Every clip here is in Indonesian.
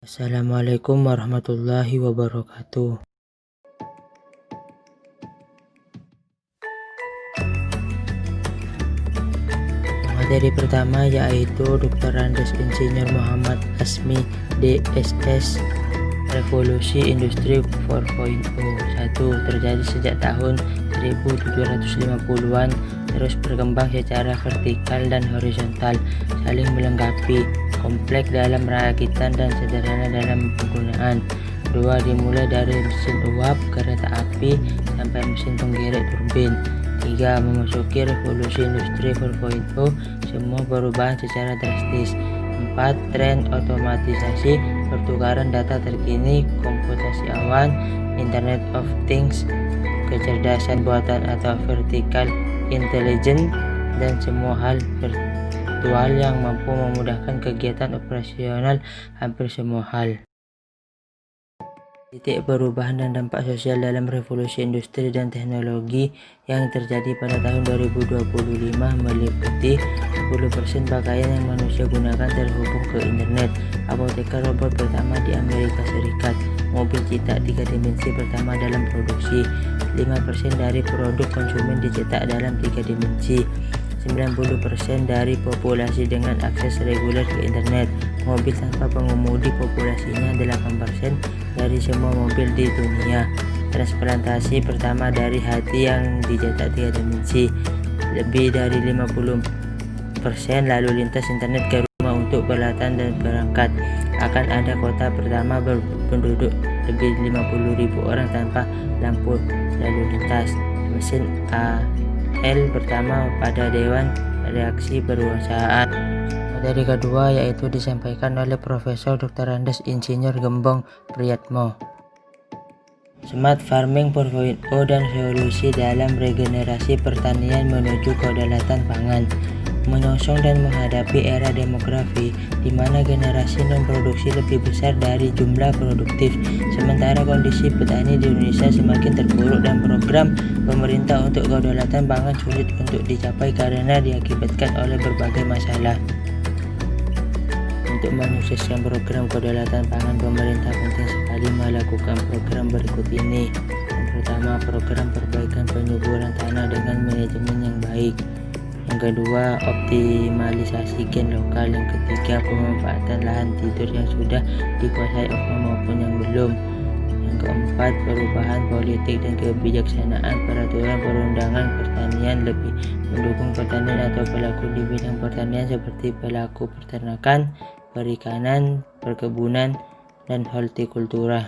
Assalamualaikum warahmatullahi wabarakatuh. Materi pertama yaitu Dr. Andes Insinyur Muhammad Asmi DSS, Revolusi Industri 4.0. 1. Terjadi sejak tahun 1750-an, terus berkembang secara vertikal dan horizontal, saling melengkapi, kompleks dalam perakitan dan sederhana dalam penggunaan. 2. Dimulai dari mesin uap, kereta api, sampai mesin penggerak turbin. 3. Memasuki revolusi industri 4.0, semua perubahan secara drastis. 4. Tren otomatisasi, pertukaran data terkini, komputasi awan, Internet of Things, kecerdasan buatan atau vertical intelligence, dan semua hal virtual yang mampu memudahkan kegiatan operasional hampir semua hal. Titik perubahan dan dampak sosial dalam revolusi industri dan teknologi yang terjadi pada tahun 2025 meliputi 10% pakaian yang manusia gunakan terhubung ke internet, apoteker robot pertama di Amerika Serikat, mobil cetak 3 dimensi pertama dalam produksi, 5% dari produk konsumen dicetak dalam 3 dimensi, 90% dari populasi dengan akses reguler ke internet, mobil tanpa pengemudi populasinya 8% dari semua mobil di dunia, transplantasi pertama dari hati yang dicetak 3 dimensi, lebih dari 50% lalu lintas internet ke rumah untuk peralatan dan perangkat, akan ada kota pertama berpenduduk lebih 50.000 orang tanpa lampu lalu lintas, mesin AL pertama pada Dewan Reaksi Perusahaan. Materi kedua yaitu disampaikan oleh Profesor Dr. Andes Insinyur Gembong Priyatmo. Smart Farming 4.0 dan solusi dalam regenerasi pertanian menuju kedaulatan pangan. Menyongsong dan menghadapi era demografi di mana generasi non-produksi lebih besar dari jumlah produktif, sementara kondisi petani di Indonesia semakin terpuruk dan program pemerintah untuk kedaulatan pangan sulit untuk dicapai karena diakibatkan oleh berbagai masalah. Untuk menyukseskan program kedaulatan pangan, pemerintah penting sekali melakukan program berikut ini. Yang pertama, program perbaikan penyuburan tanah dengan manajemen yang baik. Yang kedua, optimalisasi gen lokal. Yang ketiga, pemanfaatan lahan tidur yang sudah dikuasai maupun yang belum. Yang keempat, perubahan politik dan kebijaksanaan peraturan perundangan pertanian lebih mendukung pertanian atau pelaku di bidang pertanian seperti pelaku peternakan, perikanan, perkebunan, dan hortikultura.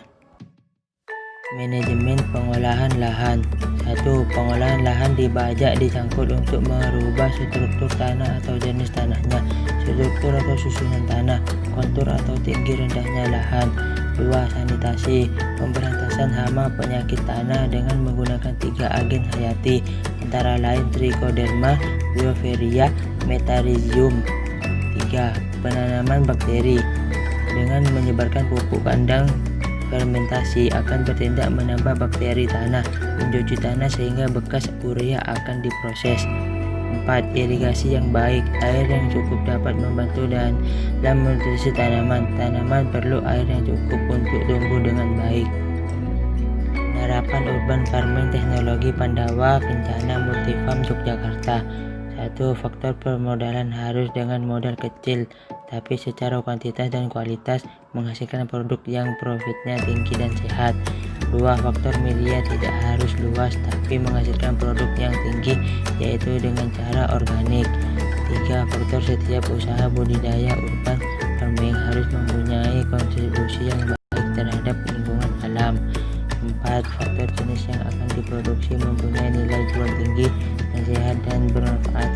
Manajemen pengolahan lahan. 1. Pengolahan lahan dibajak dicangkut untuk merubah struktur tanah atau jenis tanahnya, struktur atau susunan tanah, kontur atau tinggi rendahnya lahan. 2. Sanitasi, pemberantasan hama penyakit tanah dengan menggunakan 3 agen hayati, antara lain Trichoderma, Bioveria, Metarhizium. 3. Penanaman bakteri, dengan menyebarkan pupuk kandang fermentasi akan bertindak menambah bakteri tanah, mencuci tanah sehingga bekas urea akan diproses. 4. Irigasi yang baik, air yang cukup dapat membantu dalam nutrisi tanaman. Tanaman perlu air yang cukup untuk tumbuh dengan baik. Penerapan urban farming teknologi Pandawa Kencana Multifarm Yogyakarta. 1. Faktor permodalan harus dengan modal kecil tapi secara kuantitas dan kualitas menghasilkan produk yang profitnya tinggi dan sehat. 2. Faktor media tidak harus luas tapi menghasilkan produk yang tinggi, yaitu dengan cara organik. 3. Faktor setiap usaha budidaya urban farming harus mempunyai kontribusi yang baik terhadap lingkungan alam. 4. Faktor jenis yang akan diproduksi mempunyai nilai jual tinggi yang sehat dan bermanfaat